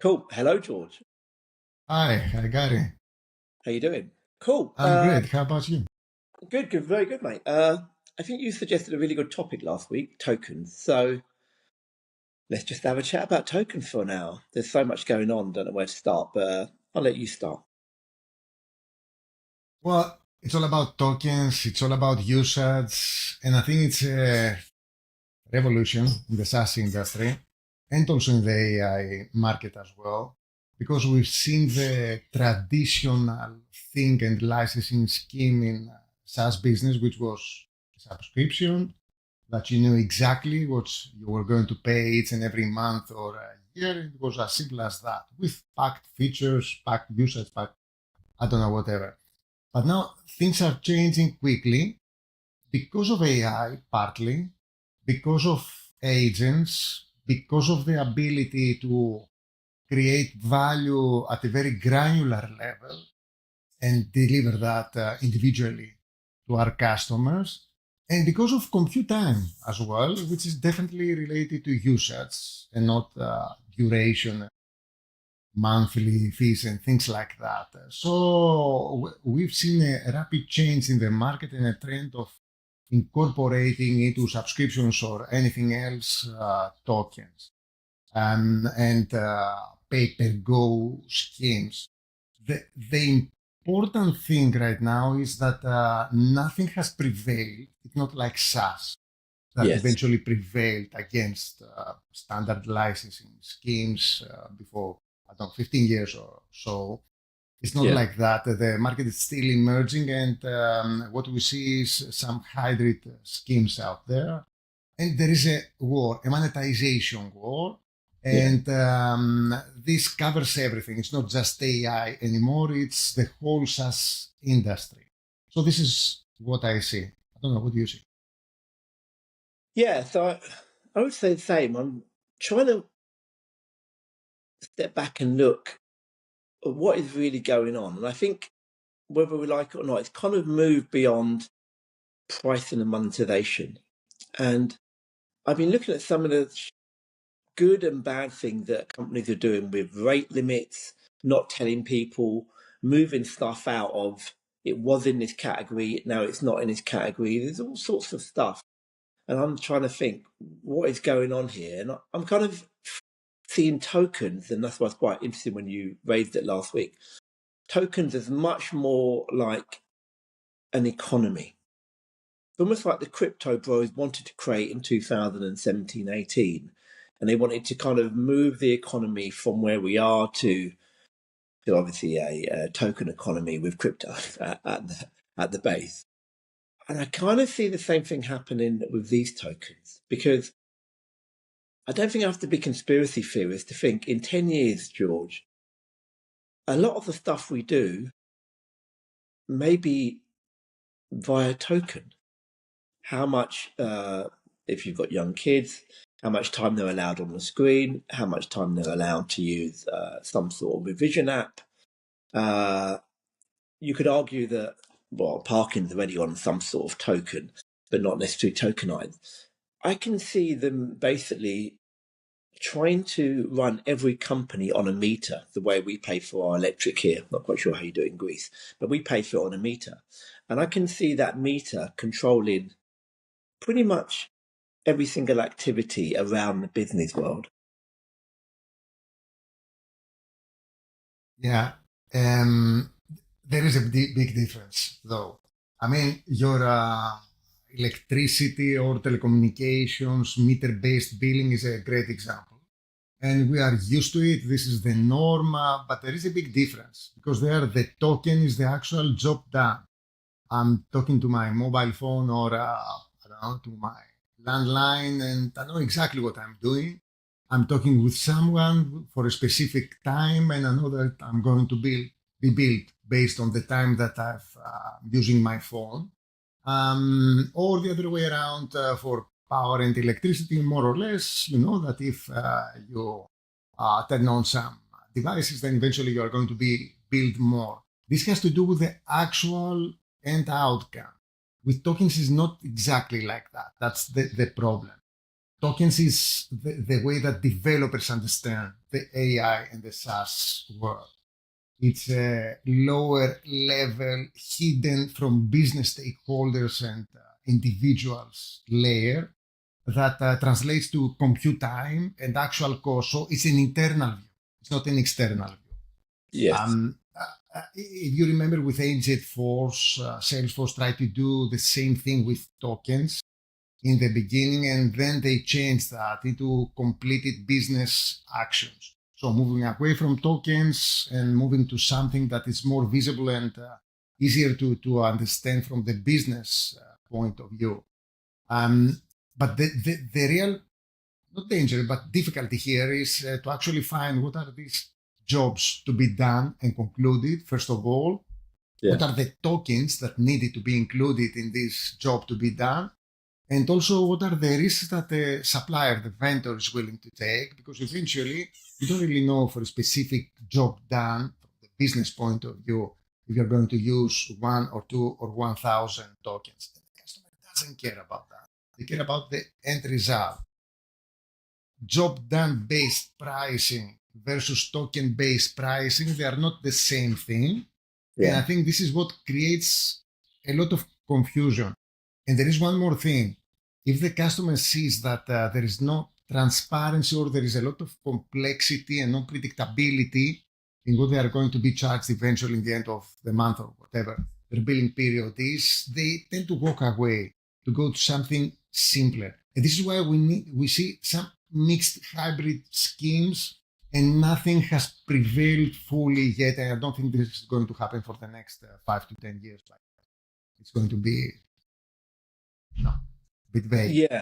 Cool. Hello, George. Hi, Gary. How you doing? Cool. I'm great. How about you? Good. Very good, mate. I think you suggested a really good topic last week, tokens. So let's just have a chat about tokens for now. There's so much going on. Don't know where to start, but I'll let you start. Well, it's all about tokens, it's all about usage, and I think it's a revolution in the SaaS industry and also in the AI market as well, because we've seen the traditional thing and licensing scheme in SaaS business, which was subscription, that you knew exactly what you were going to pay each and every month or a year. It was as simple as that, with packed features, packed usage, packed, I don't know, whatever. But now things are changing quickly because of AI, partly, because of agents, because of the ability to create value at a very granular level and deliver that individually to our customers. And because of compute time as well, which is definitely related to usage and not duration, monthly fees, and things like that. So we've seen a rapid change in the market and a trend of incorporating into subscriptions or anything else tokens and pay-per-go schemes. The important thing right now is that nothing has prevailed. It's not like SaaS that Yes. eventually prevailed against standard licensing schemes before, I don't know, 15 years or so. It's not Yeah. like that. The market is still emerging, and what we see is some hybrid schemes out there. And there is a war, a monetization war. Yeah. And this covers everything. It's not just AI anymore, it's the whole SaaS industry. So this is what I see. I don't know, what do you see? Yeah. So I would say the same. I'm trying to step back and look at what is really going on, and I think whether we like it or not, it's kind of moved beyond pricing and monetization. And I've been looking at some of the good and bad things that companies are doing with rate limits, not telling people, moving stuff out of it was in this category, now it's not in this category. There's all sorts of stuff. And I'm trying to think what is going on here. And I'm kind of seeing tokens, and that's why it's quite interesting when you raised it last week. Tokens is much more like an economy. Almost like the crypto bros wanted to create in 2017-18, and they wanted to kind of move the economy from where we are to obviously a token economy with crypto at the base. And I kind of see the same thing happening with these tokens, because I don't think I have to be conspiracy theorist to think in 10 years, George, a lot of the stuff we do may be via token. How much, if you've got young kids, how much time they're allowed on the screen, how much time they're allowed to use some sort of revision app. You could argue that, well, parking's already on some sort of token, but not necessarily tokenized. I can see them basically trying to run every company on a meter, the way we pay for our electric here. Not quite sure how you do it in Greece, but we pay for it on a meter. And I can see that meter controlling pretty much every single activity around the business world. Yeah. Um, there is a big difference, though. I mean, your electricity or telecommunications meter-based billing is a great example. And we are used to it. This is the norm, but there is a big difference because there the token is the actual job done. I'm talking to my mobile phone or I don't know, to my landline, and I know exactly what I'm doing. I'm talking with someone for a specific time, and I know that I'm going to be billed based on the time that I've using my phone. Or the other way around for power and electricity, more or less, you know that if you turn on some devices, then eventually you are going to be billed more. This has to do with the actual end outcome. With tokens, is not exactly like that. That's the problem. tokens is the way that developers understand the AI and the SaaS world. It's a lower level, hidden from business stakeholders and individuals layer that translates to compute time and actual cost. So it's an internal view. It's not an external view. Yes. If you remember with Agentforce, Salesforce tried to do the same thing with tokens in the beginning, and then they changed that into completed business actions. So moving away from tokens and moving to something that is more visible and easier to understand from the business point of view. But the real, not danger, but difficulty here is to actually find what are these jobs to be done and concluded, first of all. Yeah. What are the tokens that needed to be included in this job to be done? And also, what are the risks that the supplier, the vendor, is willing to take? Because eventually, you don't really know for a specific job done from the business point of view if you're going to use 1 or 2 or 1,000 tokens. And the customer doesn't care about that. They care about the end result. Job done based pricing versus token based pricing, they are not the same thing. Yeah. And I think this is what creates a lot of confusion. And there is one more thing. If the customer sees that there is no transparency or there is a lot of complexity and no predictability in what they are going to be charged eventually in the end of the month or whatever their billing period is, they tend to walk away to go to something simpler. And this is why we see some mixed hybrid schemes and nothing has prevailed fully yet. And I don't think this is going to happen for the next 5 to 10 years. Like it's going to be a bit vague. Yeah,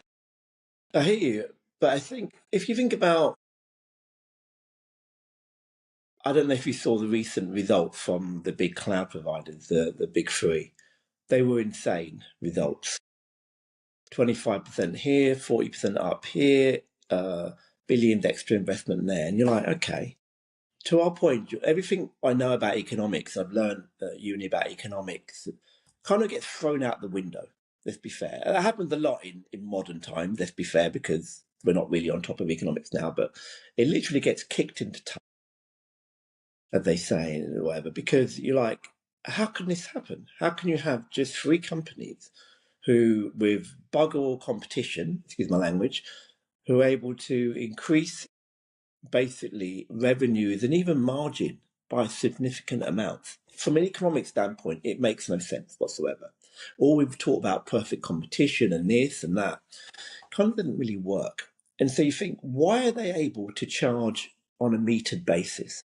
I hear you. But I think if you think about, I don't know if you saw the recent results from the big cloud providers, the big three. They were insane results. 25% here, 40% up here, billion extra investment there. And you're like, okay. To our point, everything I know about economics, I've learned at uni about economics, kind of gets thrown out the window. Let's be fair. That happens a lot in modern times, let's be fair, because we're not really on top of economics now, but it literally gets kicked into time, as they say, or whatever, because you're like, how can this happen? How can you have just 3 companies who, with bugger competition, excuse my language, who are able to increase basically revenues and even margin by significant amounts? From an economic standpoint, it makes no sense whatsoever. All we've talked about perfect competition and this and that kind of didn't really work. And so you think, why are they able to charge on a metered basis?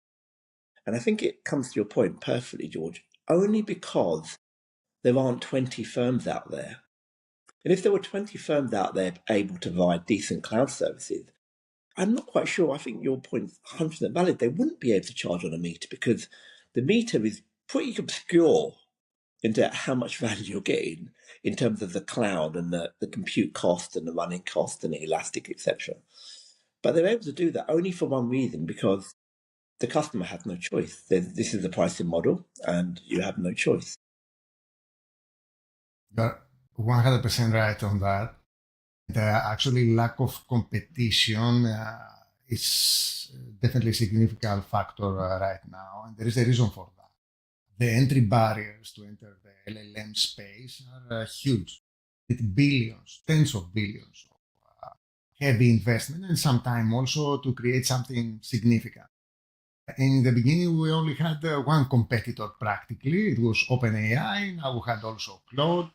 And I think it comes to your point perfectly, George, only because there aren't 20 firms out there. And if there were 20 firms out there able to provide decent cloud services, I'm not quite sure. I think your point's 100% valid. They wouldn't be able to charge on a meter because the meter is pretty obscure into how much value you're getting in terms of the cloud and the compute cost and the running cost and the elastic, etc. But they're able to do that only for one reason, because the customer has no choice. This is the pricing model and you have no choice. You're 100% right on that. Actually, lack of competition is definitely a significant factor right now, and there is a reason for that. The entry barriers to enter the LLM space are huge, with billions, tens of billions of heavy investment, and sometimes also to create something significant. And in the beginning, we only had one competitor practically. It was OpenAI. Now we had also Claude,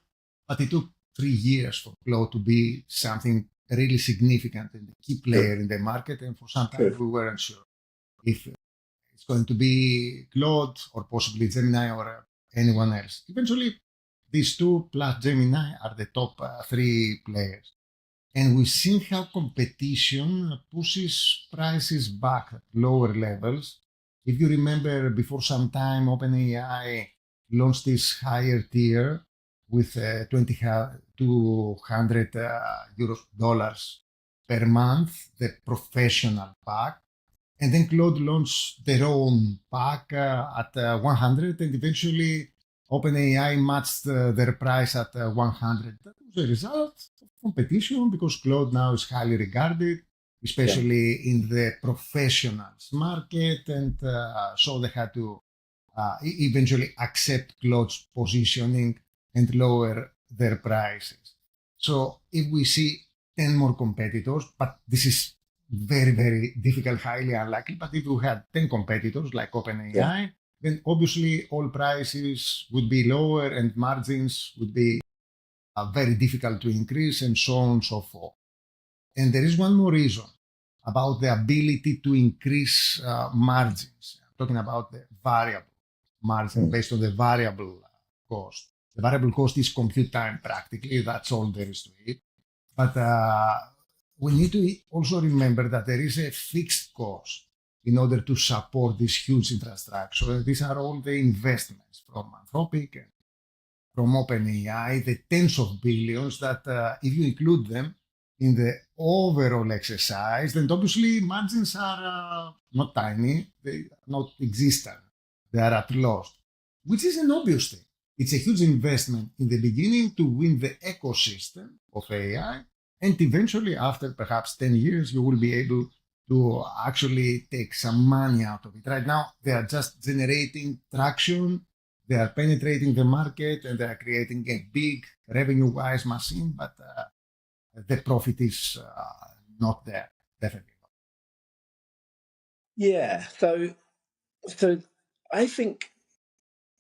but it took 3 years for Claude to be something really significant and a key player in the market. And for some time, we weren't sure if it's going to be Claude or possibly Gemini or anyone else. Eventually, these two plus Gemini are the top 3 players. And we've seen how competition pushes prices back at lower levels. If you remember, before some time, OpenAI launched this higher tier with $200 dollars per month, the professional pack. And then Claude launched their own pack at 100, and eventually OpenAI matched their price at 100. That was was a result of competition because Claude now is highly regarded, Yeah. especially in the professionals market, and so they had to eventually accept Claude's positioning and lower their prices. So if we see 10 more competitors, but this is very, very difficult, highly unlikely, but if we had 10 competitors like Yeah. OpenAI, then obviously all prices would be lower and margins would be very difficult to increase and so on and so forth. And there is one more reason about the ability to increase margins. I'm talking about the variable margin Mm. based on the variable cost. The variable cost is compute time practically. That's all there is to it. But we need to also remember that there is a fixed cost in order to support this huge infrastructure. These are all the investments from Anthropic and from OpenAI, the tens of billions that if you include them in the overall exercise, then obviously margins are not tiny, they are not existent, they are at loss, which is an obvious thing. It's a huge investment in the beginning to win the ecosystem of AI, and eventually, after perhaps 10 years, you will be able to actually take some money out of it. Right now, they are just generating traction, they are penetrating the market, and they are creating a big revenue-wise machine, but the profit is not there, definitely not. Yeah. So I think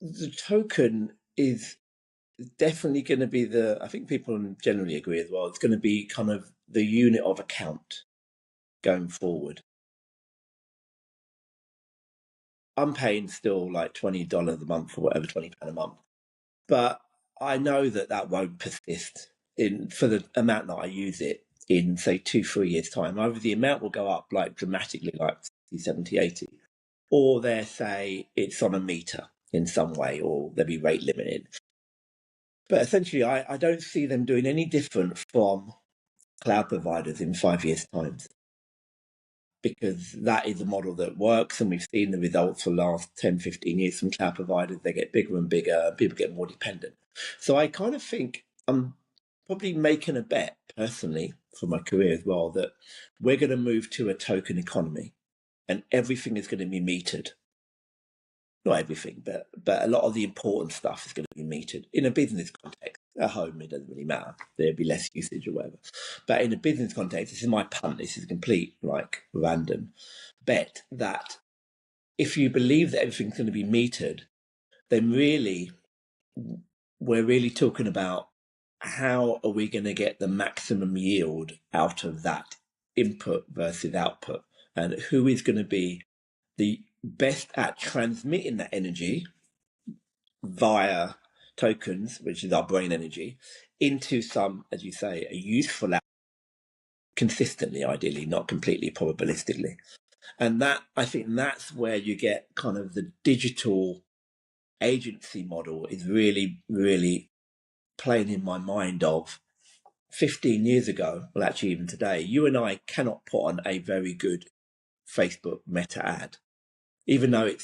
the token is definitely going to be I think people generally agree as well, it's going to be kind of the unit of account going forward. I'm paying still like $20 a month or whatever, £20 a month. But I know that won't persist for the amount that I use it in, say, 2-3 years' time. Either the amount will go up like dramatically, like 60, 70, 80, or they say it's on a meter in some way, or they'll be rate limited. But essentially, I don't see them doing any different from cloud providers in 5 years' time, because that is a model that works, and we've seen the results for the last 10, 15 years from cloud providers. They get bigger and bigger, and people get more dependent. So I kind of think I'm probably making a bet personally for my career as well, that we're going to move to a token economy and everything is going to be metered. Not everything, but a lot of the important stuff is going to be metered in a business context. At home, it doesn't really matter. There'd be less usage or whatever. But in a business context, this is my punt. This is a complete, like, random bet that if you believe that everything's going to be metered, then really, we're really talking about how are we going to get the maximum yield out of that input versus output, and who is going to be the best at transmitting that energy via tokens, which is our brain energy, into some, as you say, a useful consistently, ideally, not completely probabilistically. And that, I think that's where you get kind of the digital agency model is really, really playing in my mind of 15 years ago, well, actually even today, you and I cannot put on a very good Facebook meta ad, even though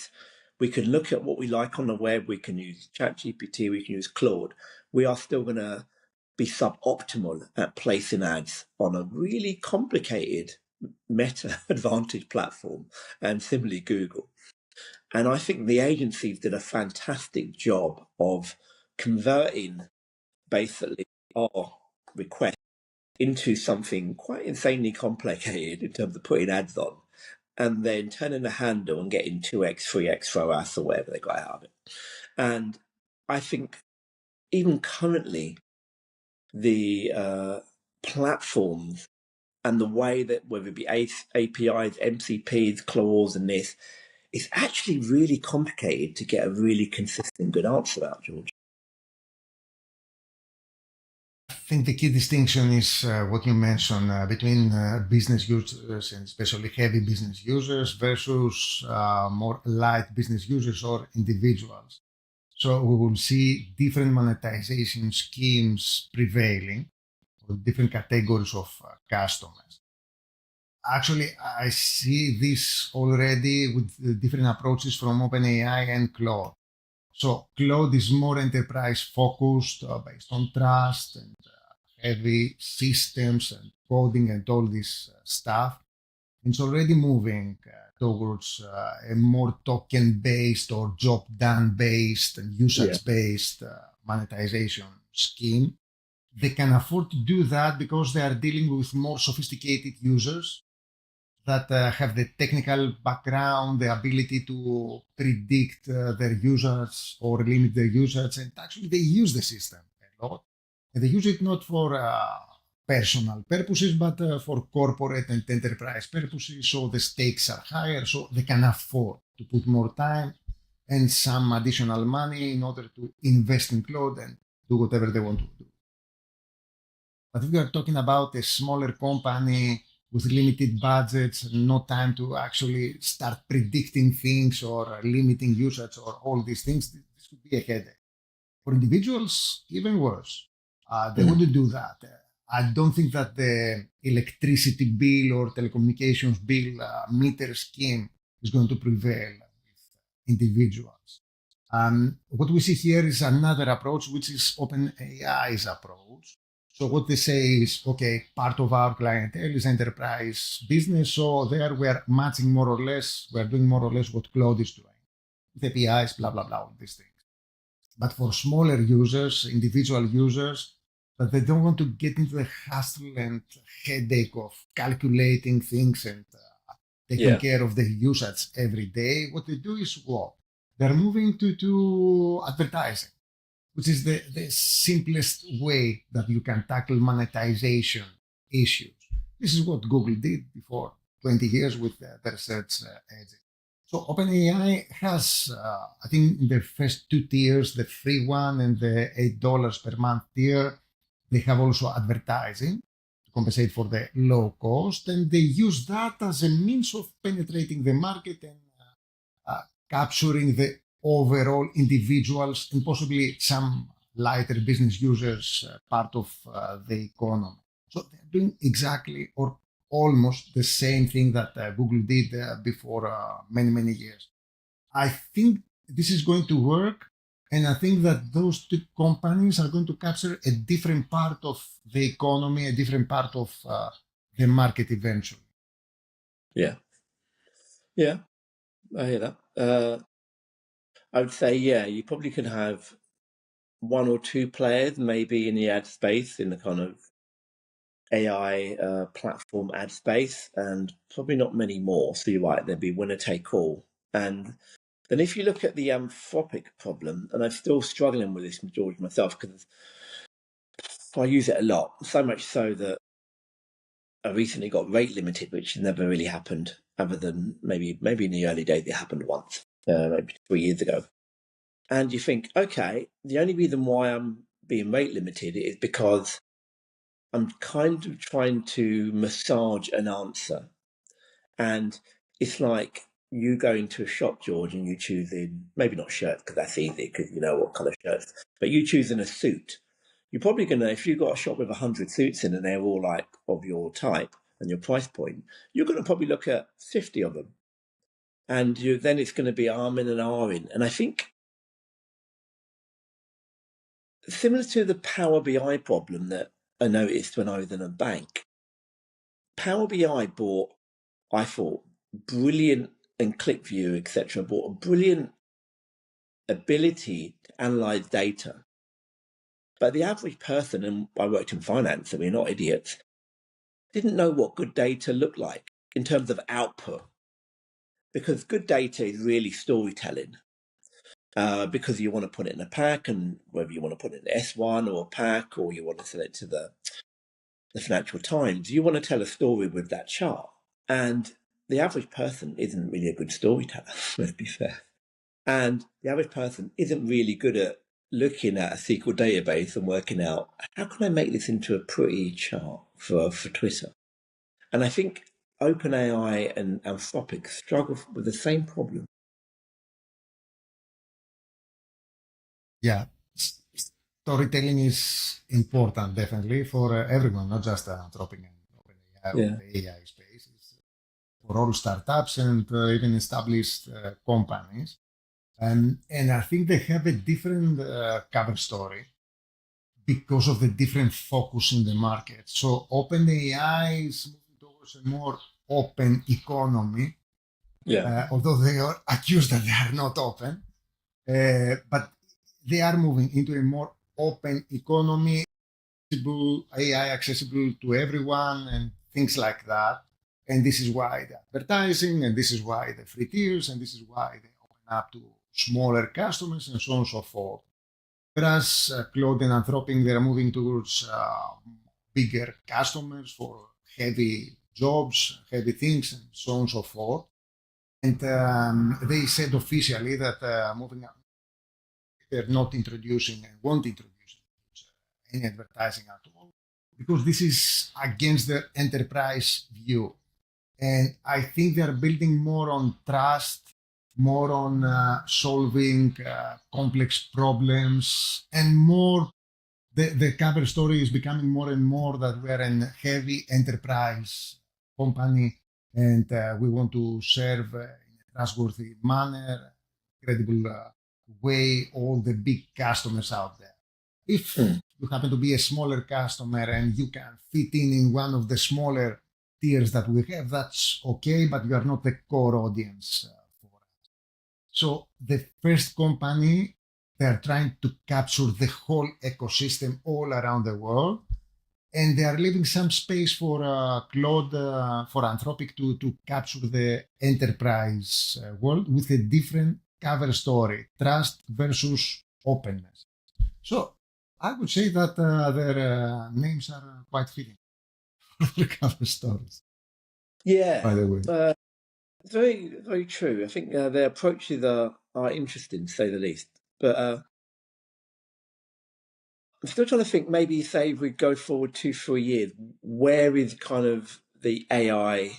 we can look at what we like on the web, we can use ChatGPT, we can use Claude. We are still going to be suboptimal at placing ads on a really complicated meta advantage platform, and similarly Google. And I think the agencies did a fantastic job of converting basically our request into something quite insanely complicated in terms of putting ads on, and then turning the handle and getting 2x, 3x ROAS or whatever they got out of it. And I think even currently, the platforms and the way that, whether it be APIs, MCPs, clause, and this, it's actually really complicated to get a really consistent, good answer out, George. I think the key distinction is what you mentioned between business users and especially heavy business users versus more light business users or individuals. So we will see different monetization schemes prevailing for different categories of customers. Actually, I see this already with the different approaches from OpenAI and Claude. So Claude is more enterprise focused, based on trust and heavy systems and coding and all this stuff. It's already moving towards a more token-based or job-done-based and Yeah. usage-based monetization scheme. They can afford to do that because they are dealing with more sophisticated users that have the technical background, the ability to predict their users or limit their users, and actually they use the system a lot. And they use it not for personal purposes, but for corporate and enterprise purposes. So the stakes are higher, so they can afford to put more time and some additional money in order to invest in cloud and do whatever they want to do. But if we are talking about a smaller company with limited budgets, no time to actually start predicting things or limiting usage or all these things, this could be a headache. For individuals, even worse. They wouldn't do that. I don't think that the electricity bill or telecommunications bill meter scheme is going to prevail with individuals. What we see here is another approach, which is OpenAI's approach. So what they say is, okay, part of our clientele is enterprise business. So there we're matching more or less, we're doing more or less what Claude is doing with APIs, blah, blah, blah, all these things. But for smaller users, individual users, that they don't want to get into the hassle and headache of calculating things and taking care of the usage every day, what they do is what? They're moving to advertising, which is the simplest way that you can tackle monetization issues. This is what Google did before 20 years with their search engine. So OpenAI has, I think, in the first two tiers, the free one and the $8 per month tier, they have also advertising to compensate for the low cost, and they use that as a means of penetrating the market and capturing the overall individuals and possibly some lighter business users part of the economy. So they're doing exactly or almost the same thing that Google did before many, many years. I think this is going to work. And I think that those two companies are going to capture a different part of the economy, a different part of the market eventually. Yeah. Yeah. I hear that. I would say, yeah, you probably could have one or two players maybe in the ad space, in the kind of AI platform ad space, and probably not many more. So you're right, there'd be winner take all. And then if you look at the Anthropic problem, and I'm still struggling with this, George, myself, because I use it a lot, so much so that I recently got rate limited, which never really happened, other than maybe in the early days it happened once, maybe 3 years ago. And you think, okay, the only reason why I'm being rate limited is because I'm kind of trying to massage an answer. And it's like you go into a shop, George, and you choosing, maybe not shirts, because that's easy, because you know what colour shirts, but you choosing a suit. You're probably going to, if you've got a shop with 100 suits in and they're all like of your type and your price point, you're going to probably look at 50 of them. And then it's going to be arm in and R in. And I think similar to the Power BI problem that I noticed when I was in a bank, Power BI bought, I thought, brilliant, and ClickView, etc., bought a brilliant ability to analyze data. But the average person, and I worked in finance, so we're not idiots, didn't know what good data looked like in terms of output. Because good data is really storytelling. Because you want to put it in a pack, and whether you want to put it in S1 or a pack, or you want to sell it to the Financial Times, you want to tell a story with that chart. And the average person isn't really a good storyteller, let's be fair. And the average person isn't really good at looking at a SQL database and working out, how can I make this into a pretty chart for Twitter? And I think OpenAI and Anthropic struggle with the same problem. Yeah, storytelling is important, definitely, for everyone, not just Anthropic and OpenAI or the AI space. It's for all startups and even established companies. And I think they have a different cover story because of the different focus in the market. So OpenAI is moving towards a more open economy, although they are accused that they are not open. But they are moving into a more open economy, AI accessible to everyone and things like that. And this is why the advertising, and this is why the free tiers, and this is why they open up to smaller customers and so on and so forth. Whereas Claude and Anthropic, they're moving towards bigger customers for heavy jobs, heavy things, and so on and so forth. And they said officially that moving up, they're not introducing and won't introduce any advertising at all, because this is against their enterprise view. And I think they're building more on trust, more on solving complex problems, and more the cover story is becoming more and more that we're a heavy enterprise company, and we want to serve in a trustworthy manner, credible way, all the big customers out there. If you happen to be a smaller customer and you can fit in one of the smaller tiers that we have, that's okay, but you are not the core audience for us. So the first company, they are trying to capture the whole ecosystem all around the world, and they are leaving some space for Claude, for Anthropic to capture the enterprise world with a different cover story, trust versus openness. So I would say that their names are quite fitting for the cover stories. Yeah. By the way. Very, very true. I think their approaches are interesting, to say the least. But I'm still trying to think, maybe say if we go forward 2-3 years, where is kind of the AI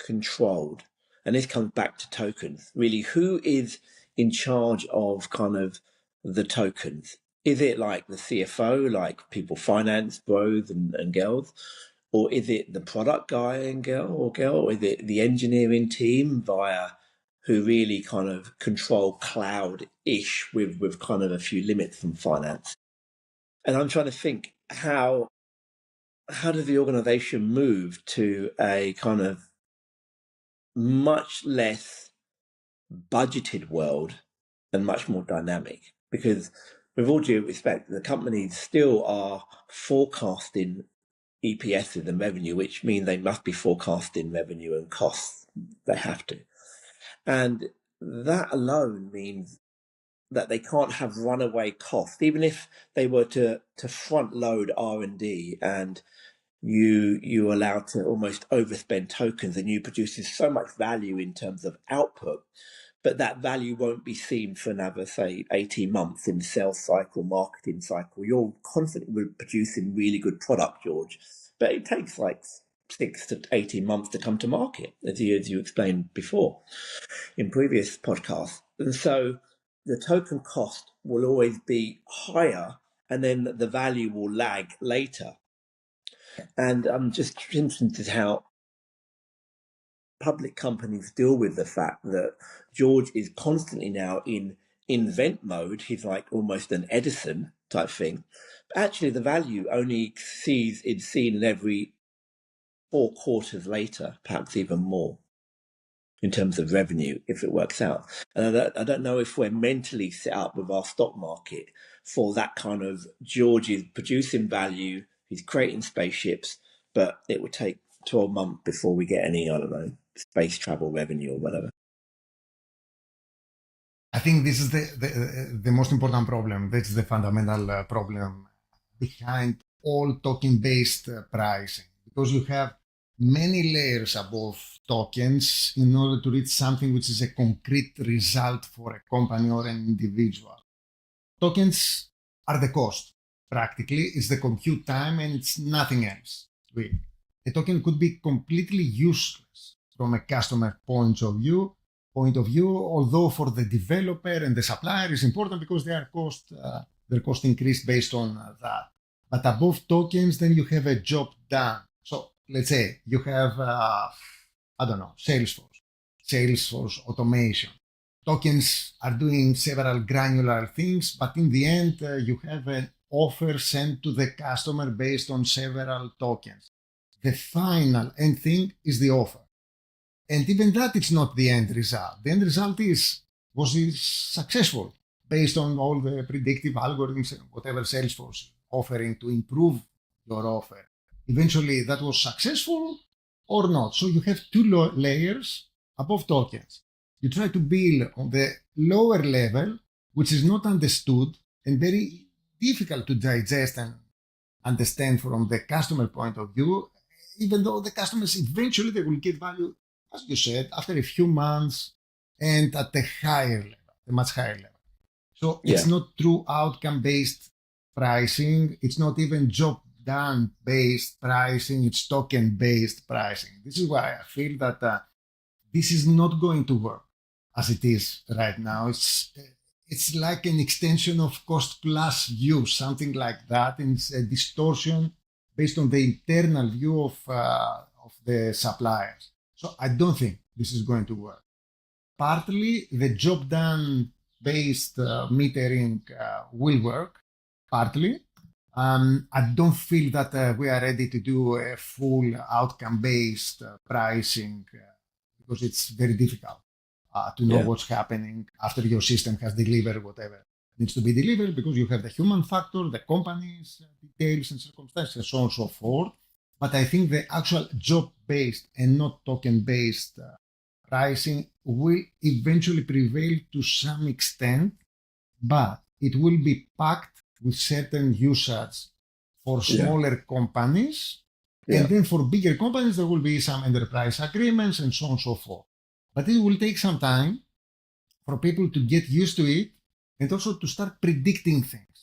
controlled? And this comes back to tokens. Really, who is in charge of kind of the tokens? Is it like the CFO, like people finance, bros and girls? Or is it the product guy and girl? Or is it the engineering team via who really kind of control cloud-ish with kind of a few limits from finance? And I'm trying to think how does the organization move to a kind of much less budgeted world and much more dynamic? Because with all due respect, the companies still are forecasting EPSs and revenue, which mean they must be forecasting revenue and costs. They have to. And that alone means that they can't have runaway costs. Even if they were to front load R&D and you allow to almost overspend tokens, and you produces so much value in terms of output, but that value won't be seen for another, say, 18 months in the sales cycle, marketing cycle. You're constantly producing really good product, George, but it takes like 6 to 18 months to come to market, as you explained before in previous podcasts. And so the token cost will always be higher, and then the value will lag later. And I'm just interested in how public companies deal with the fact that George is constantly now in invent mode. He's like almost an Edison type thing. But actually, the value only is seen in every 4 quarters later, perhaps even more, in terms of revenue, if it works out. And I don't know if we're mentally set up with our stock market for that kind of George is producing value, he's creating spaceships, but it would take 12 months before we get any, I don't know, space travel revenue or whatever. I think this is the most important problem. That's the fundamental problem behind all token-based pricing, because you have many layers above tokens in order to reach something which is a concrete result for a company or an individual. Tokens are the cost. Practically, it's the compute time and it's nothing else. A token could be completely useless from a customer point of view, although for the developer and the supplier is important because their cost increased based on that. But above tokens, then you have a job done. So let's say you have, Salesforce automation. Tokens are doing several granular things, but in the end, you have an offer sent to the customer based on several tokens. The final end thing is the offer. And even that is not the end result. The end result is, was it successful based on all the predictive algorithms and whatever Salesforce offering to improve your offer. Eventually that was successful or not. So you have two layers above tokens. You try to build on the lower level, which is not understood and very difficult to digest and understand from the customer point of view, even though the customers eventually they will get value, as you said, after a few months and at a higher level, a much higher level. So it's Yeah. not true outcome-based pricing. It's not even job done based pricing. It's token-based pricing. This is why I feel that this is not going to work as it is right now. It's like an extension of cost plus view, something like that. And it's a distortion based on the internal view of the suppliers. So I don't think this is going to work. Partly the job done based metering will work, partly. I don't feel that we are ready to do a full outcome based pricing because it's very difficult to know Yeah. what's happening after your system has delivered whatever needs to be delivered because you have the human factor, the company's details and circumstances, and so on and so forth. But I think the actual job-based and not token-based pricing will eventually prevail to some extent, but it will be packed with certain usage for Yeah. smaller companies. And Yeah. then for bigger companies, there will be some enterprise agreements and so on and so forth. But it will take some time for people to get used to it and also to start predicting things.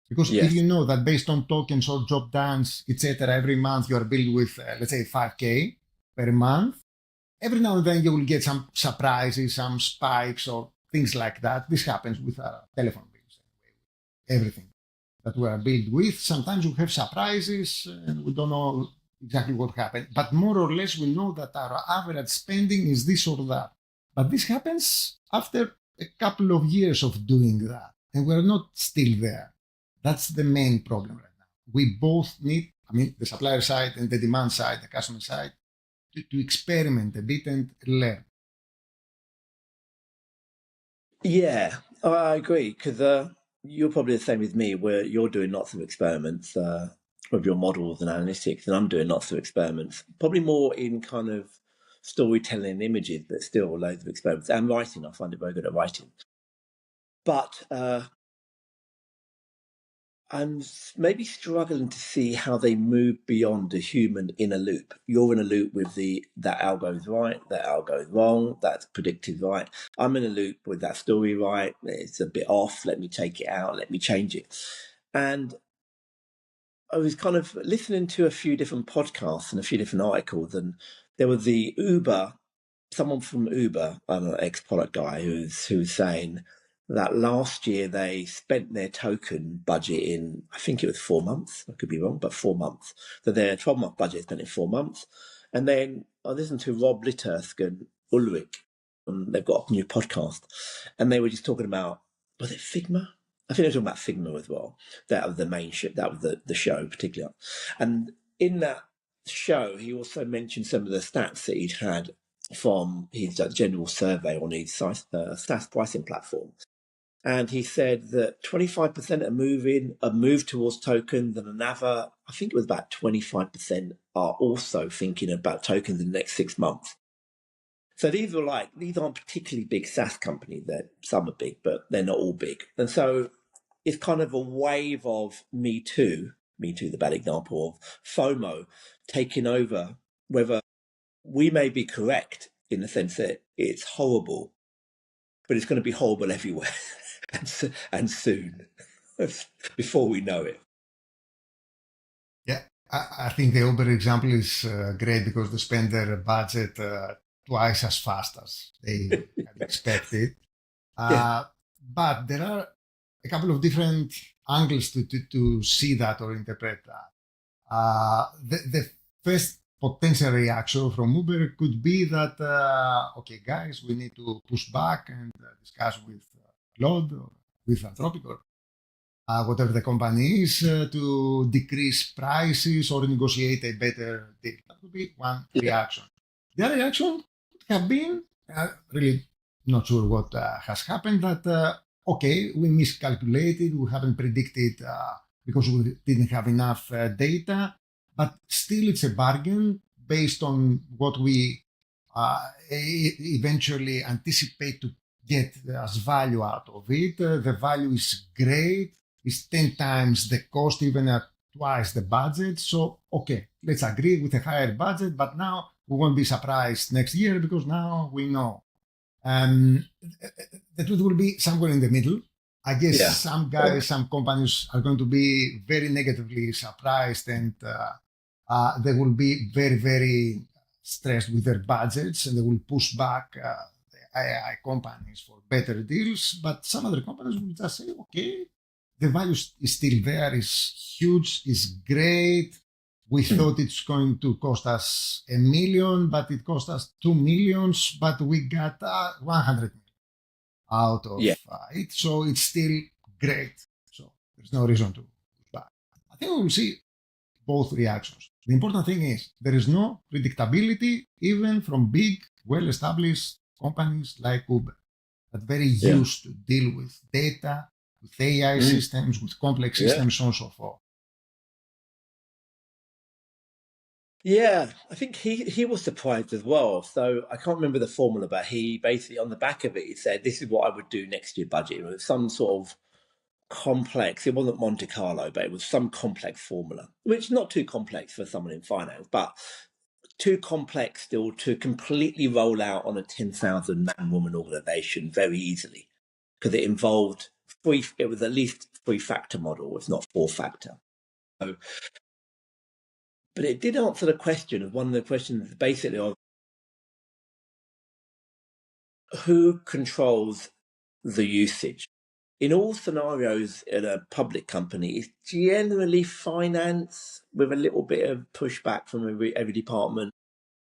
Because if Yes. you know that based on tokens or job done, etc., every month you are billed with, let's say, 5K per month, every now and then you will get some surprises, some spikes or things like that. This happens with telephone bills, everything that we are billed with. Sometimes we have surprises and we don't know exactly what happened. But more or less, we know that our average spending is this or that. But this happens after a couple of years of doing that. And we're not still there. That's the main problem right now. We both need, I mean, the supplier side and the demand side, the customer side, to experiment a bit and learn. Yeah, I agree because you're probably the same with me, where you're doing lots of experiments with your models and analytics, and I'm doing lots of experiments, probably more in kind of storytelling and images, but still loads of experiments. And writing, I find it very good at writing. But I'm maybe struggling to see how they move beyond the human in a loop. You're in a loop with that algo's right, that algo's wrong, that's predicted right. I'm in a loop with that story right, it's a bit off, let me take it out, let me change it. And I was kind of listening to a few different podcasts and a few different articles, and there was someone from Uber, an ex-product guy, who's saying that last year they spent their token budget in, I think it was 4 months. I could be wrong, but 4 months. So their 12-month budget spent in 4 months. And then I listened to Rob Littersk and Ulrich, and they've got a new podcast, and they were just talking about, was it Figma? I think they were talking about Figma as well. That was the main show. That was the show particularly. And in that show, he also mentioned some of the stats that he'd had from his general survey on his SaaS pricing platform. And he said that 25% are moved towards tokens, and another, I think it was about 25%, are also thinking about tokens in the next 6 months. So these aren't particularly big SaaS companies. Some are big, but they're not all big. And so it's kind of a wave of Me Too, the bad example of FOMO taking over, whether we may be correct in the sense that it's horrible, but it's going to be horrible everywhere and soon, before we know it. Yeah, I think the Uber example is great because they spend their budget twice as fast as they had expected. Yeah, But there are a couple of different angles to see that or interpret that. The first potential reaction from Uber could be that, okay, guys, we need to push back and discuss with Claude or with Anthropic or whatever the company is, to decrease prices or negotiate a better deal. That would be one Yeah. reaction. The other reaction would have been really not sure what has happened, that okay, we miscalculated, we haven't predicted because we didn't have enough data, but still it's a bargain based on what we eventually anticipate to get as value out of it. The value is great, it's 10 times the cost, even at twice the budget. So, okay, let's agree with a higher budget, but now we won't be surprised next year because now we know. The truth will be somewhere in the middle. I guess Yeah. some guys, some companies are going to be very negatively surprised, and they will be very, very stressed with their budgets, and they will push back the AI companies for better deals. But some other companies will just say, okay, the value is still there, is huge, is great. We thought it's going to cost us $1 million, but it cost us $2 million, but we got 100 out of Yeah. it. So it's still great. So there's no reason to push back. I think we will see both reactions. The important thing is there is no predictability even from big, well-established companies like Uber that very Yeah. used to deal with data, with AI systems, with complex systems, so on and so forth. Yeah, I think he was surprised as well. So I can't remember the formula, but he basically on the back of it he said, "This is what I would do next year budget." It was some sort of complex. It wasn't Monte Carlo, but it was some complex formula, which is not too complex for someone in finance, but too complex still to completely roll out on a 10,000 man woman organization very easily, because it involved three. It was at least 3-factor model, if not 4-factor. So, but it did answer the question of one of the questions basically of who controls the usage. In all scenarios in a public company, it's generally finance with a little bit of pushback from every department.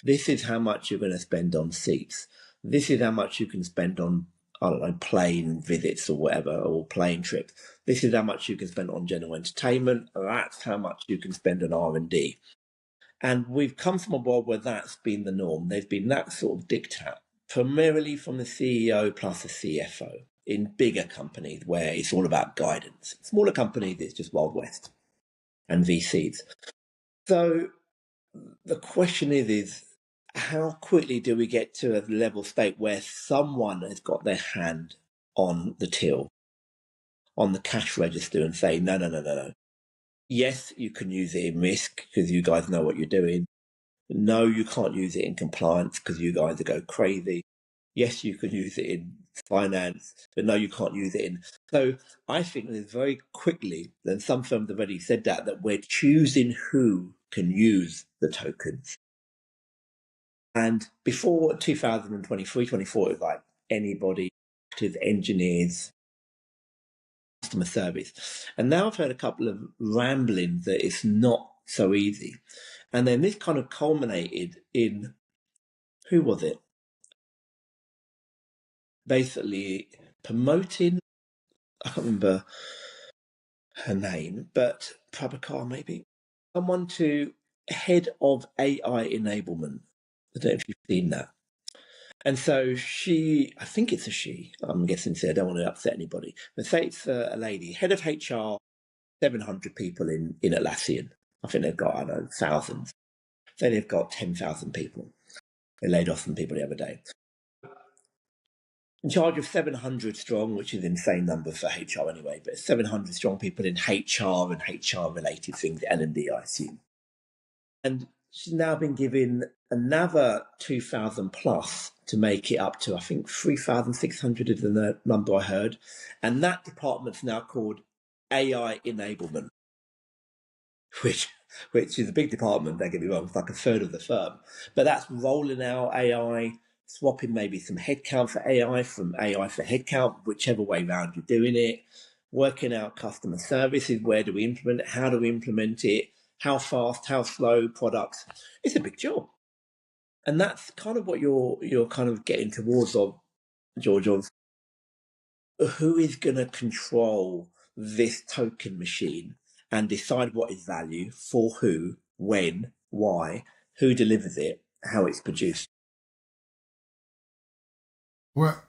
This is how much you're going to spend on seats. This is how much you can spend on, I don't know, plane visits or whatever, or plane trips. This is how much you can spend on general entertainment. That's how much you can spend on R&D. And we've come from a world where that's been the norm. There's been that sort of diktat, primarily from the CEO plus the CFO in bigger companies where it's all about guidance. Smaller companies, it's just Wild West and VCs. So the question is how quickly do we get to a level state where someone has got their hand on the till, on the cash register and say, no, no, no, no, no. Yes, you can use it in risk because you guys know what you're doing. No, you can't use it in compliance because you guys will go crazy. Yes, you can use it in finance, but no, you can't use it in. So I think there's very quickly, and some firms have already said that we're choosing who can use the tokens. And before 2023, 24, it was like anybody, engineers, customer service. And now I've heard a couple of ramblings that it's not so easy. And then this kind of culminated in, who was it? Basically promoting, I can't remember her name, but Prabhakar maybe, someone to head of AI enablement. I don't know if you've seen that. And so she, I think it's a she, I'm guessing, so I don't want to upset anybody, but say it's a lady, head of HR, 700 people in Atlassian. I think they've got, I don't know, thousands. Say they've got 10,000 people. They laid off some people the other day. In charge of 700 strong, which is an insane number for HR anyway, but 700 strong people in HR and HR-related things, L&D, I assume. And she's now been given another 2,000 plus to make it up to, I think, 3,600 is the number I heard. And that department's now called AI enablement, which is a big department, don't get me wrong, it's like a third of the firm. But that's rolling out AI, swapping maybe some headcount for AI from AI for headcount, whichever way round you're doing it, working out customer services, where do we implement it, how do we implement it, how fast, how slow products. It's a big job. And that's kind of what you're kind of getting towards, of George, of who is going to control this token machine and decide what is value, for who, when, why, who delivers it, how it's produced. Well,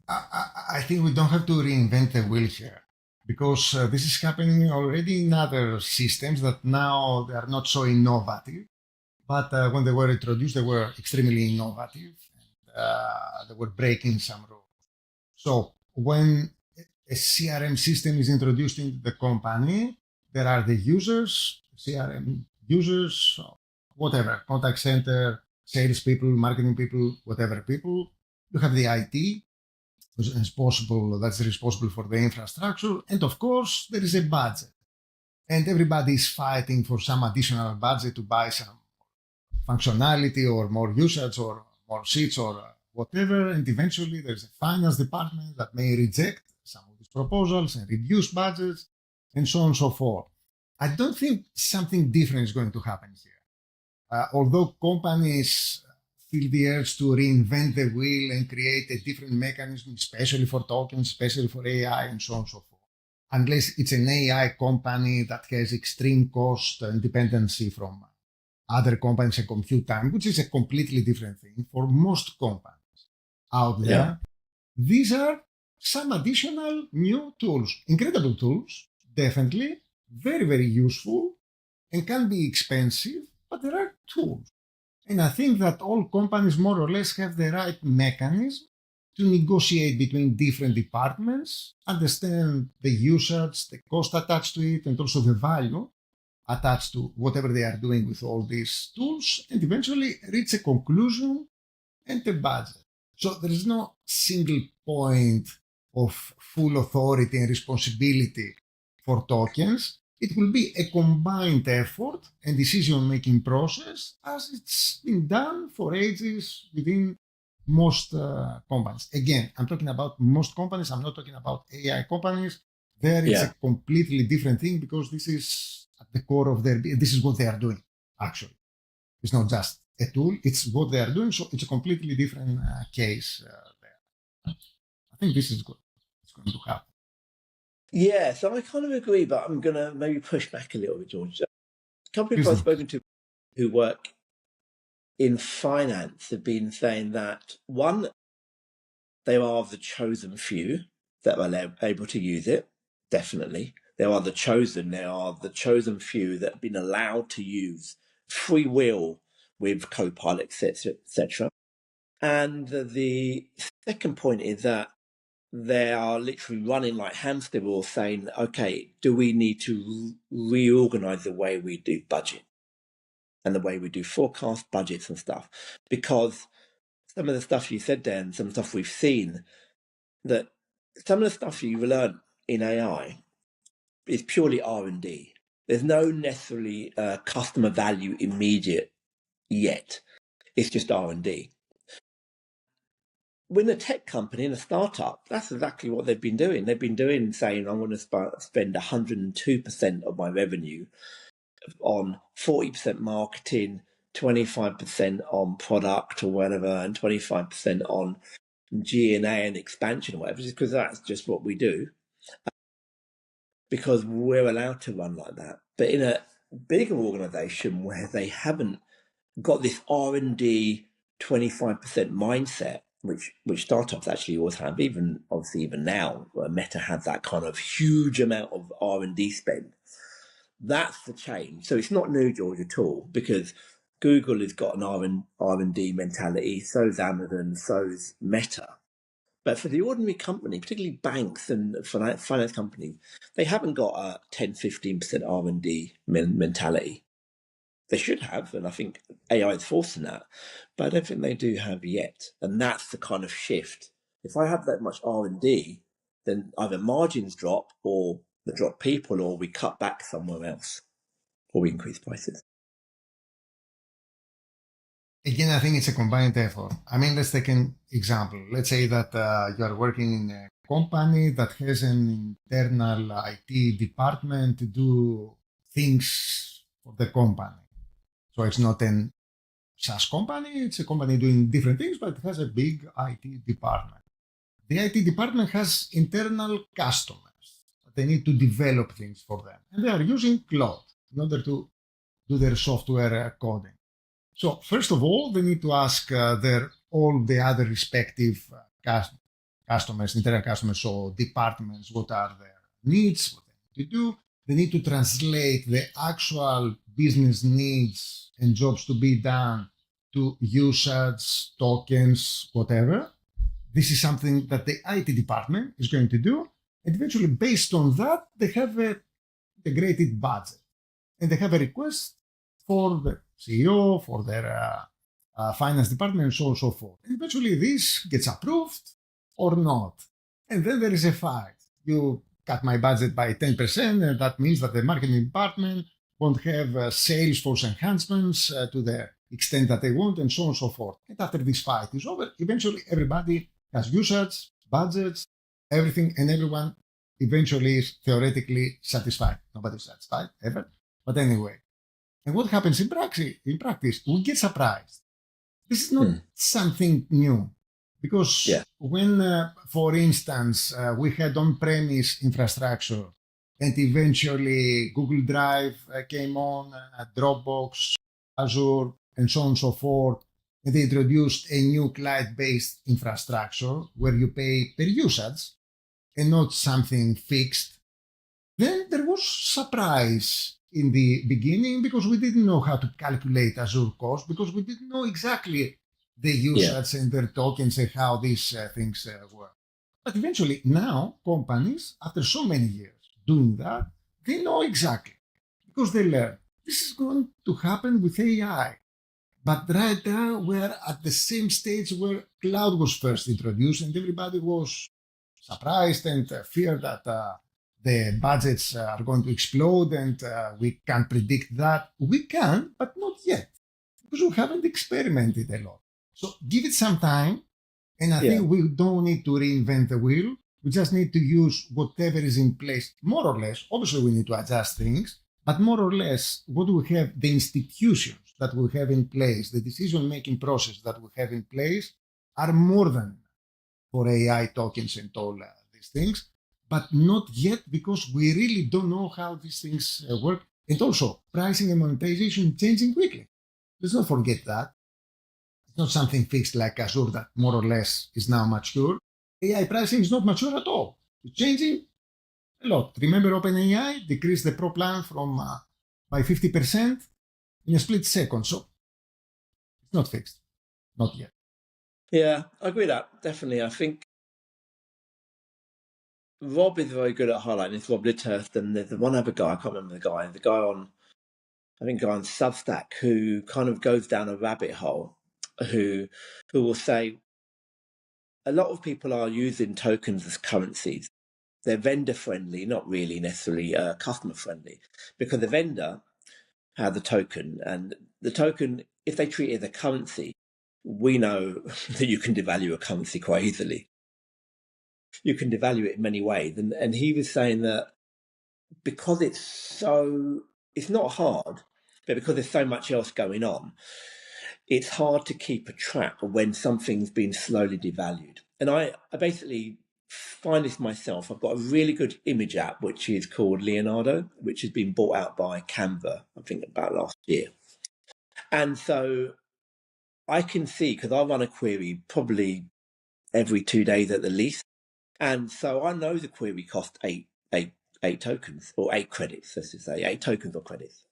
I think we don't have to reinvent the wheel here because this is happening already in other systems that now they are not so innovative. But when they were introduced, they were extremely innovative and they were breaking some rules. So when a CRM system is introduced into the company, there are the users, CRM users, whatever, contact center, sales people, marketing people, whatever people. You have the IT, that's responsible for the infrastructure, and of course there is a budget, and everybody is fighting for some additional budget to buy some functionality or more usage or more seats or whatever, and eventually there's a finance department that may reject some of these proposals and reduce budgets and so on and so forth. I don't think something different is going to happen here. Although companies feel the urge to reinvent the wheel and create a different mechanism, especially for tokens, especially for AI, and so on and so forth. Unless it's an AI company that has extreme cost and dependency from other companies and compute time, which is a completely different thing for most companies out there. Yeah. These are some additional new tools, incredible tools, definitely, very, very useful, and can be expensive, but there are tools. And I think that all companies more or less have the right mechanism to negotiate between different departments, understand the usage, the cost attached to it, and also the value attached to whatever they are doing with all these tools, and eventually reach a conclusion and a budget. So there is no single point of full authority and responsibility for tokens. It will be a combined effort and decision-making process as it's been done for ages within most companies. Again, I'm talking about most companies. I'm not talking about AI companies. There it's a completely different thing because this is at the core of this is what they are doing, actually. It's not just a tool, it's what they are doing. So it's a completely different case there. I think this is good. It's going to happen. Yeah, so I kind of agree, but I'm going to maybe push back a little bit, George. A couple of people I've spoken to who work in finance have been saying that, one, they are the chosen few that are able to use it, definitely. They are the chosen few that have been allowed to use free will with Copilot, etc. And the second point is that they are literally running like hamster wheels saying, okay, do we need to reorganize the way we do budget and the way we do forecast budgets and stuff? Because some of the stuff you said there and some stuff we've seen, that some of the stuff you learn in AI is purely R&D. There's no necessarily customer value immediate yet. It's just R&D. When a tech company and a startup, that's exactly what they've been doing. They've been saying, I'm going to spend 102% of my revenue on 40% marketing, 25% on product or whatever, and 25% on G&A and expansion or whatever, just because that's just what we do. Because we're allowed to run like that. But in a bigger organization where they haven't got this R&D 25% mindset, which startups actually always have, even now, where Meta has that kind of huge amount of R&D spend. That's the change. So it's not new, George, at all, because Google has got an R&D mentality, so's Amazon, so's Meta. But for the ordinary company, particularly banks and finance companies, they haven't got a 10-15% R&D mentality. They should have, and I think AI is forcing that, but I don't think they do have yet. And that's the kind of shift. If I have that much R&D, then either margins drop, or they drop people, or we cut back somewhere else, or we increase prices. Again, I think it's a combined effort. I mean, let's take an example. Let's say that you are working in a company that has an internal IT department to do things for the company. So it's not an SaaS company, it's a company doing different things, but it has a big IT department. The IT department has internal customers that they need to develop things for them. And they are using cloud in order to do their software coding. So first of all, they need to ask all the other respective customers, internal customers, so departments, what are their needs, what they need to do. They need to translate the actual business needs and jobs to be done to usage, tokens, whatever. This is something that the IT department is going to do. And eventually, based on that, they have a integrated budget. And they have a request for the CEO, for their finance department, and so on and so forth. And eventually, this gets approved or not. And then there is a fight. You cut my budget by 10%, and that means that the marketing department won't have Salesforce enhancements to the extent that they want, and so on and so forth. And after this fight is over, eventually everybody has usage, budgets, everything, and everyone eventually is theoretically satisfied. Nobody's satisfied ever. But anyway, and what happens in practice, we get surprised. This is not something new. Because when, for instance, we had on-premise infrastructure and eventually Google Drive came on, Dropbox, Azure, and so on and so forth, and they introduced a new cloud-based infrastructure where you pay per usage and not something fixed, then there was surprise in the beginning because we didn't know how to calculate Azure cost, because we didn't know exactly the usage and their tokens and how these things work. But eventually now companies, after so many years doing that, they know exactly because they learn. This is going to happen with AI. But right now we're at the same stage where cloud was first introduced and everybody was surprised and feared that the budgets are going to explode and we can't predict that. We can, but not yet because we haven't experimented a lot. So give it some time, and I think we don't need to reinvent the wheel. We just need to use whatever is in place, more or less. Obviously, we need to adjust things, but more or less, what we have, the institutions that we have in place, the decision-making process that we have in place are more than enough for AI tokens and all these things, but not yet because we really don't know how these things work. And also, pricing and monetization changing quickly. Let's not forget that. Not something fixed like Azure that more or less is now mature. AI pricing is not mature at all. It's changing a lot. Remember OpenAI decreased the Pro plan from by 50% in a split second. So it's not fixed. Not yet. Yeah, I agree with that. Definitely. I think Rob is very good at highlighting. It's Rob Litterst, and there's one other guy, I can't remember the guy on, I think, guy on Substack who kind of goes down a rabbit hole, who will say a lot of people are using tokens as currencies. They're vendor friendly, not really necessarily customer friendly, because the vendor has the token, and the token, if they treat it as a currency, we know that you can devalue a currency quite easily. You can devalue it in many ways. And he was saying that because it's not hard, but because there's so much else going on, it's hard to keep a track of when something's been slowly devalued. And I basically find this myself. I've got a really good image app, which is called Leonardo, which has been bought out by Canva, I think about last year. And so I can see, because I run a query probably every 2 days at the least. And so I know the query cost eight tokens, or 8 credits, let's just say 8 tokens or credits.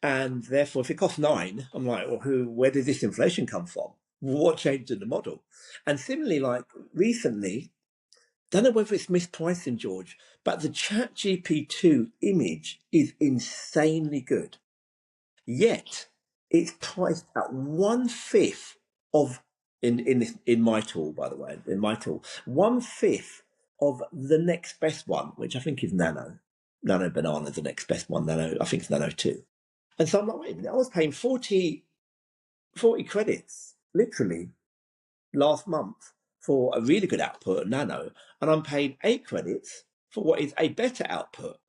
And therefore, if it costs 9, I'm like, well, where did this inflation come from? What changed in the model? And similarly, like recently, don't know whether it's mispricing, George, but the ChatGPT-2 image is insanely good. Yet it's priced at 1/5 of in my tool, by the way, in my tool, 1/5 of the next best one, which I think is Nano. Nano Banana is the next best one. Nano, I think it's Nano 2. And so I'm like, wait a minute, I was paying 40 credits, literally, last month for a really good output, Nano, and I'm paying 8 credits for what is a better output.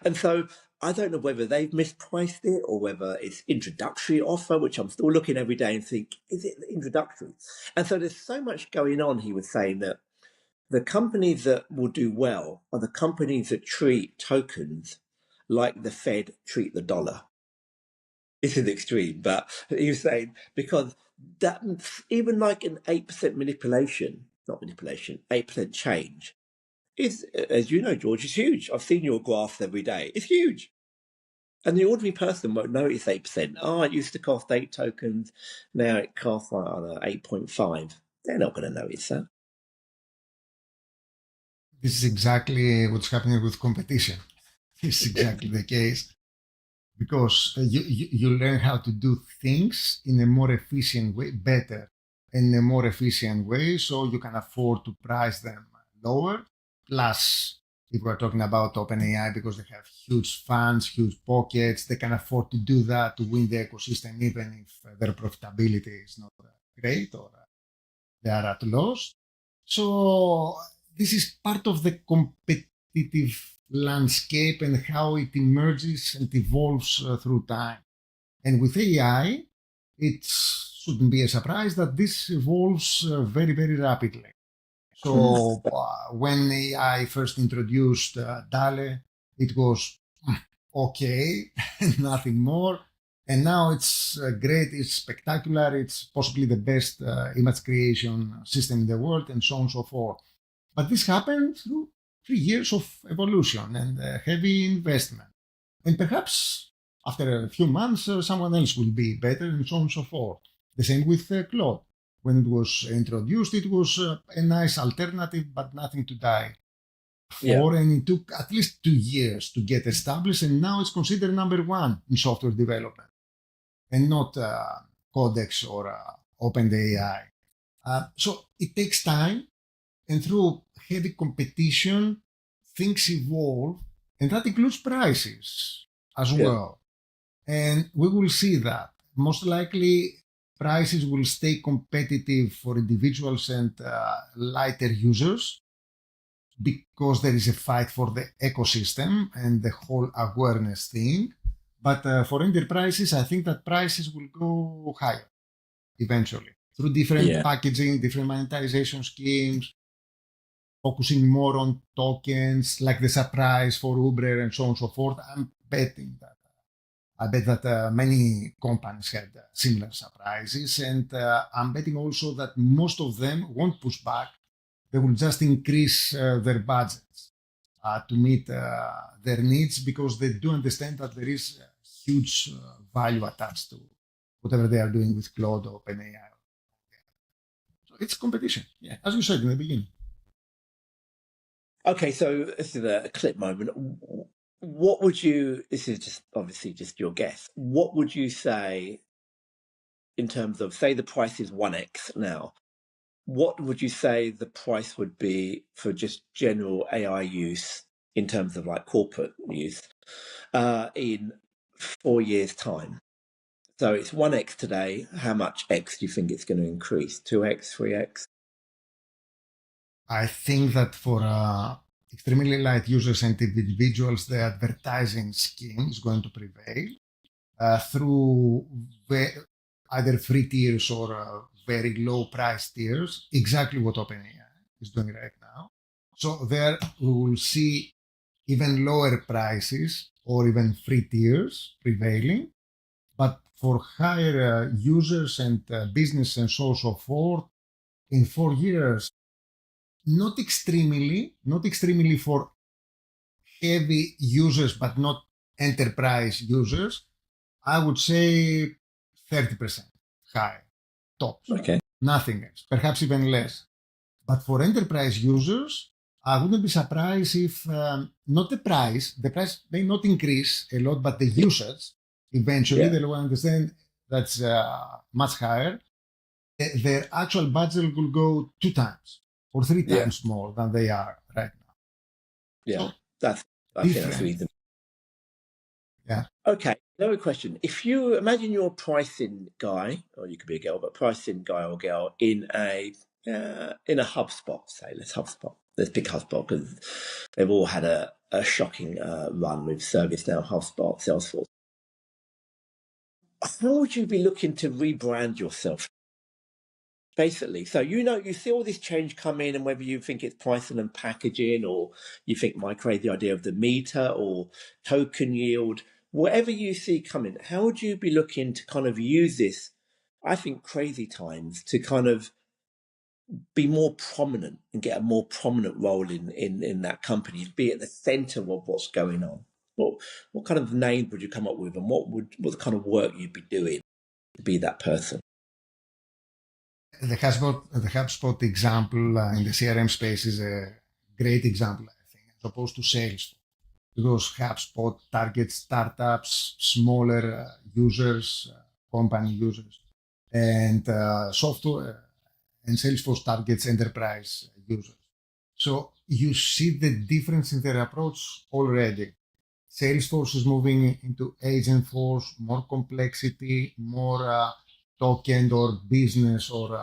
And so I don't know whether they've mispriced it or whether it's introductory offer, which I'm still looking every day and think, is it introductory? And so there's so much going on, he was saying, that the companies that will do well are the companies that treat tokens like the Fed treat the dollar. This is extreme, but he was saying because that even like an 8% manipulation, not manipulation, 8% change is, as you know, George, is huge. I've seen your graphs every day. It's huge. And the ordinary person won't notice 8%. Oh, it used to cost 8 tokens. Now it costs, I don't know, 8.5. They're not going to notice that. This is exactly what's happening with competition. This is exactly the case because you learn how to do things in a more efficient way, better in a more efficient way, so you can afford to price them lower. Plus, if we're talking about OpenAI, because they have huge funds, huge pockets, they can afford to do that to win the ecosystem, even if their profitability is not great or they are at loss. So this is part of the competitive landscape and how it emerges and evolves through time. And with AI, it shouldn't be a surprise that this evolves very, very rapidly. So when AI first introduced DALE, it was okay, nothing more. And now it's great, it's spectacular, it's possibly the best image creation system in the world, and so on and so forth. But this happened through 3 years of evolution and heavy investment. And perhaps after a few months, someone else will be better, and so on and so forth. The same with Claude. When it was introduced, it was a nice alternative, but nothing to die for. And it took at least 2 years to get established. And now it's considered number one in software development and not Codex or OpenAI. So it takes time. And through heavy competition, things evolve. And that includes prices as well. And we will see that. Most likely, prices will stay competitive for individuals and lighter users because there is a fight for the ecosystem and the whole awareness thing. But for enterprises, I think that prices will go higher eventually through different packaging, different monetization schemes, focusing more on tokens like the surprise for Uber and so on and so forth. I bet that many companies had similar surprises, and I'm betting also that most of them won't push back. They will just increase their budgets to meet their needs because they do understand that there is huge value attached to whatever they are doing with Claude or OpenAI. So it's competition, as you said in the beginning. Okay, so this is a clip moment. What would you, this is just obviously just your guess, what would you say in terms of, say the price is 1x now, what would you say the price would be for just general AI use in terms of like corporate use in 4 years' time? So it's 1x today. How much x do you think it's going to increase? 2x, 3x? I think that for extremely light users and individuals, the advertising scheme is going to prevail through either free tiers or very low price tiers, exactly what OpenAI is doing right now. So there we will see even lower prices or even free tiers prevailing. But for higher users and business and so on and so forth, in 4 years, not extremely for heavy users, but not enterprise users. I would say 30% higher, tops. Okay. Nothing else, perhaps even less. But for enterprise users, I wouldn't be surprised if not the price may not increase a lot, but the usage, eventually they will understand that's much higher. Their actual budget will go 2 times or 3 times more than they are right now. Yeah, so, I think that's reasonable. Yeah. Okay, another question. If you imagine you're a pricing guy, or you could be a girl, but pricing guy or girl in a HubSpot, say, let's pick HubSpot because they've all had a shocking run with ServiceNow, HubSpot, Salesforce. How would you be looking to rebrand yourself? Basically. So, you see all this change come in, and whether you think it's pricing and packaging, or you think might create the idea of the meter or token yield, whatever you see coming, how would you be looking to kind of use this, I think, crazy times to kind of be more prominent and get a more prominent role in that company, be at the center of what's going on? What kind of name would you come up with, and what kind of work you'd be doing to be that person? The HubSpot example in the CRM space is a great example, I think, as opposed to Salesforce. Because HubSpot targets startups, smaller users, company users, and software, and Salesforce targets enterprise users. So you see the difference in their approach already. Salesforce is moving into Agentforce, more complexity, more token or business or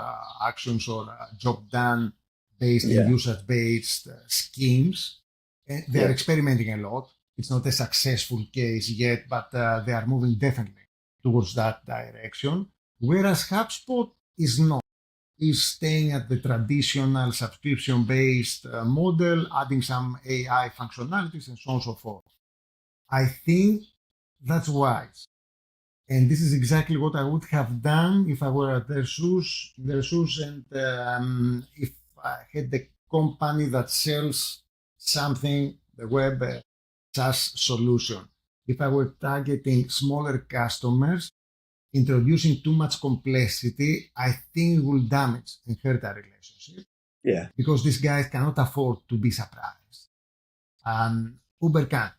actions or job done based and Yeah, usage based schemes. And they are yeah, experimenting a lot. It's not a successful case yet, but they are moving definitely towards that direction. Whereas HubSpot is not, is staying at the traditional subscription based model, adding some AI functionalities and so on and so forth. I think that's wise. And this is exactly what I would have done if I were at their shoes, and if I had the company that sells something, the web SaaS solution. If I were targeting smaller customers, introducing too much complexity, I think it will damage and hurt our relationship yeah, because these guys cannot afford to be surprised. Uber can.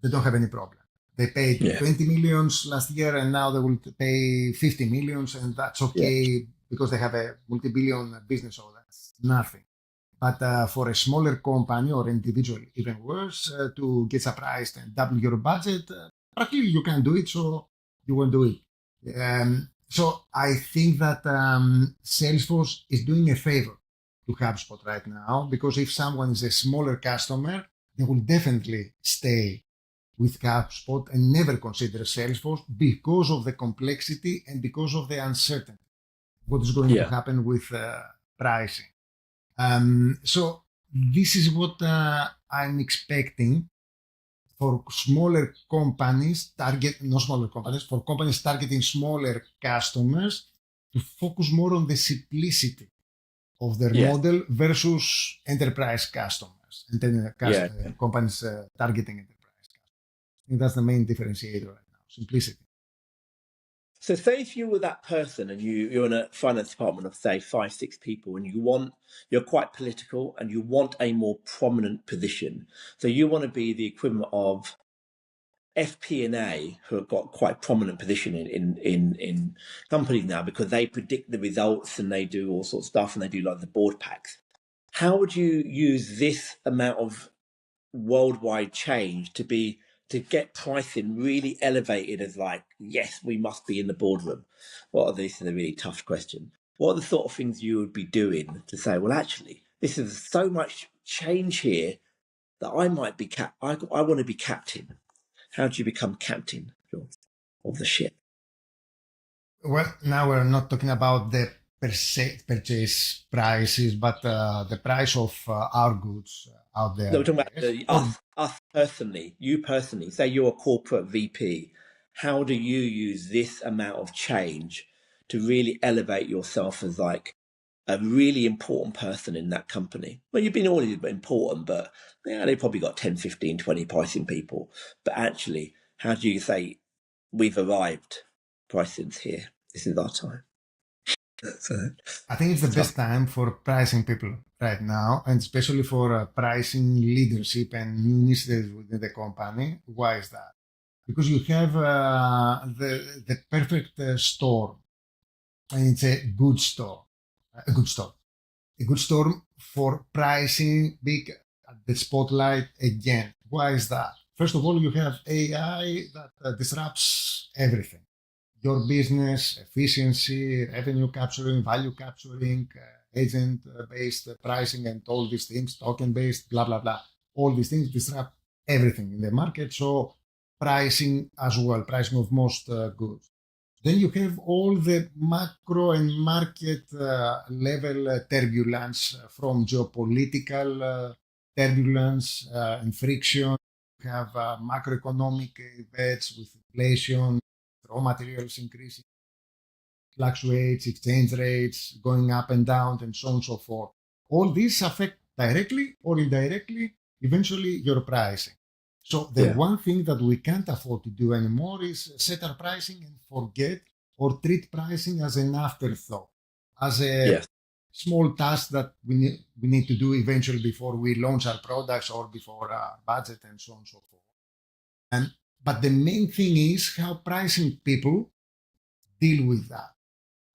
They don't have any problem. They paid yeah, 20 millions last year and now they will pay 50 millions, and that's yeah, okay because they have a multi-billion business, so that's nothing. But for a smaller company or individual, even worse, to get surprised and double your budget, practically you can do it, so you will do it. So I think that Salesforce is doing a favor to HubSpot right now, because if someone is a smaller customer, they will definitely stay with HubSpot and never consider Salesforce because of the complexity and because of the uncertainty. What is going to yeah, happen with pricing? So this is what I'm expecting for smaller companies, not smaller companies, for companies targeting smaller customers to focus more on the simplicity of their yeah, model versus enterprise customers and then yeah. companies targeting enterprise customers. I think that's the main differentiator right now, simplicity. So, say if you were that person and you're in a finance department of, say, 5, 6 people, and you're quite political and you want a more prominent position. So you want to be the equivalent of FP&A, who have got quite prominent position in companies now, because they predict the results and they do all sorts of stuff, and they do like the board packs. How would you use this amount of worldwide change to get pricing really elevated as, like, yes, we must be in the boardroom? This is a really tough question. What are the sort of things you would be doing to say, well, actually, this is so much change here that I might be I want to be captain. How do you become captain of the ship? Well, now we're not talking about the purchase prices, but the price of our goods out No, we're there, talking about yes. Or us personally, you personally. Say you're a corporate VP. How do you use this amount of change to really elevate yourself as, like, a really important person in that company? Well, you've been already important, but yeah, they probably got 10, 15, 20 pricing people. But actually, how do you say, we've arrived, pricing's here, this is our time? So, I think it's the tough. best time for pricing people right now, and especially for pricing leadership and new initiatives within the company. Why is that? Because you have the perfect store, and it's a good store, a good store, a good store for pricing big at the spotlight again. Why is that? First of all, you have AI that disrupts everything, your business, efficiency, revenue capturing, value capturing, agent-based pricing, and all these things, token-based, blah, blah, blah. All these things disrupt everything in the market. So pricing as well, pricing of most goods. Then you have all the macro and market level turbulence from geopolitical turbulence and friction. You have macroeconomic events with inflation, raw materials increasing, fluctuates, exchange rates going up and down, and so on and so forth. All these affect directly or indirectly, eventually, your pricing. So the Yeah. one thing that we can't afford to do anymore is set our pricing and forget or treat pricing as an afterthought, as a Yes. small task that we need to do eventually before we launch our products or before our budget and so on and so forth. And but the main thing is how pricing people deal with that,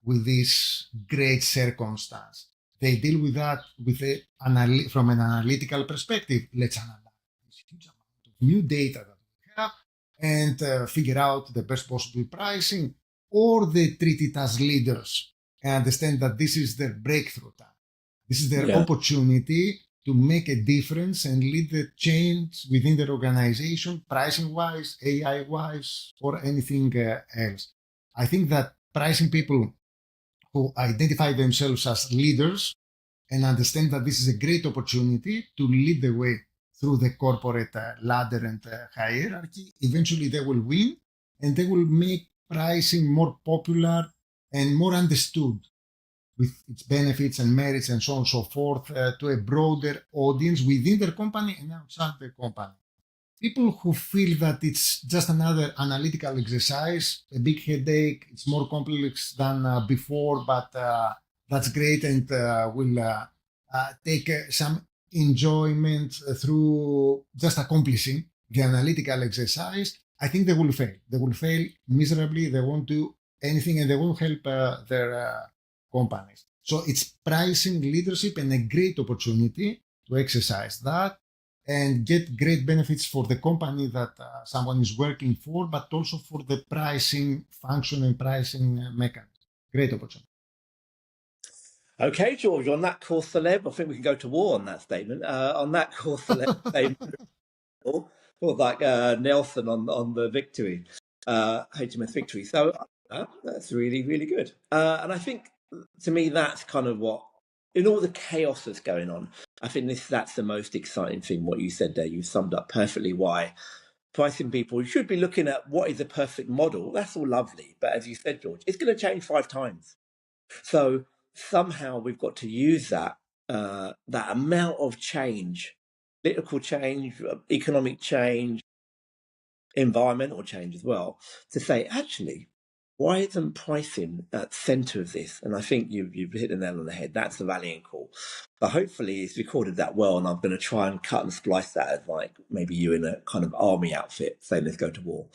with this great circumstance. They deal with that from an analytical perspective. Let's analyze this huge amount of new data that we have and figure out the best possible pricing, or they treat it as leaders and understand that this is their breakthrough time. This is their Yeah. opportunity to make a difference and lead the change within their organization, pricing wise, AI wise, or anything else. I think that pricing people who identify themselves as leaders and understand that this is a great opportunity to lead the way through the corporate ladder and hierarchy. Eventually, they will win and they will make pricing more popular and more understood with its benefits and merits and so on and so forth to a broader audience within their company and outside the company. People who feel that it's just another analytical exercise, a big headache, it's more complex than before, but that's great and will take some enjoyment through just accomplishing the analytical exercise, I think they will fail. They will fail miserably. They won't do anything and they won't help their companies. So it's pricing leadership and a great opportunity to exercise that and get great benefits for the company that someone is working for, but also for the pricing function and pricing mechanism. Great opportunity. Okay, George, on that core celeb, I think we can go to war on that statement. On that core celeb statement, or like Nelson on the victory, HMS Victory. So that's really, really good. And I think to me, that's kind of what, in all the chaos that's going on, I think that's the most exciting thing, what you said there. You summed up perfectly why pricing people, you should be looking at what is the perfect model. That's all lovely. But as you said, George, it's going to change 5 times. So somehow we've got to use that amount of change, political change, economic change, environmental change as well, to say, actually, why isn't pricing at the centre of this? And I think you've hit the nail on the head. That's the rallying call. But hopefully it's recorded that well, and I'm going to try and cut and splice that as like maybe you in a kind of army outfit saying, let's go to war.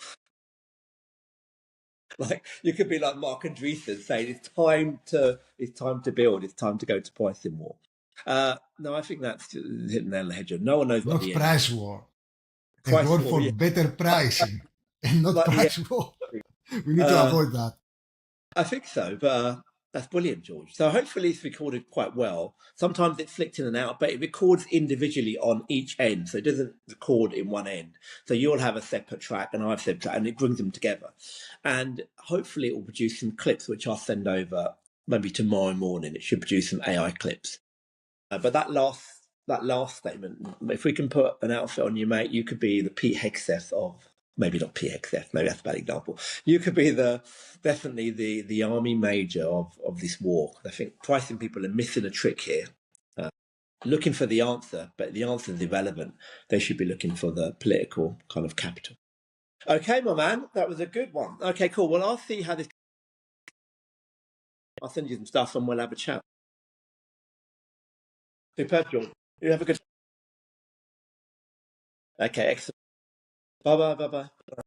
Like you could be like Mark Andreessen saying it's time to build, it's time to go to pricing war. No, I think that's hitting the nail on the head. No one knows what Not the end. price war, a Price war war, for yeah, better pricing and not like the price war. We need to end. avoid that. I think so, but that's brilliant, George. So hopefully it's recorded quite well. Sometimes it's flicked in and out, but it records individually on each end, so it doesn't record in one end. So you'll have a separate track and I have a separate track, and it brings them together. And hopefully it will produce some clips, which I'll send over maybe tomorrow morning. It should produce some AI clips. But that last statement, if we can put an outfit on you, mate, you could be the Pete Hegseth of, maybe not Pete Hegseth, maybe that's a bad example. You could be definitely the army major of this war. I think pricing people are missing a trick here. Looking for the answer, but the answer is irrelevant. They should be looking for the political kind of capital. Okay, my man, that was a good one. Okay, cool. Well, I'll see how this. I'll send you some stuff and we'll have a chat. Superb, George. You have a good. Okay, excellent. Bye bye. Bye bye.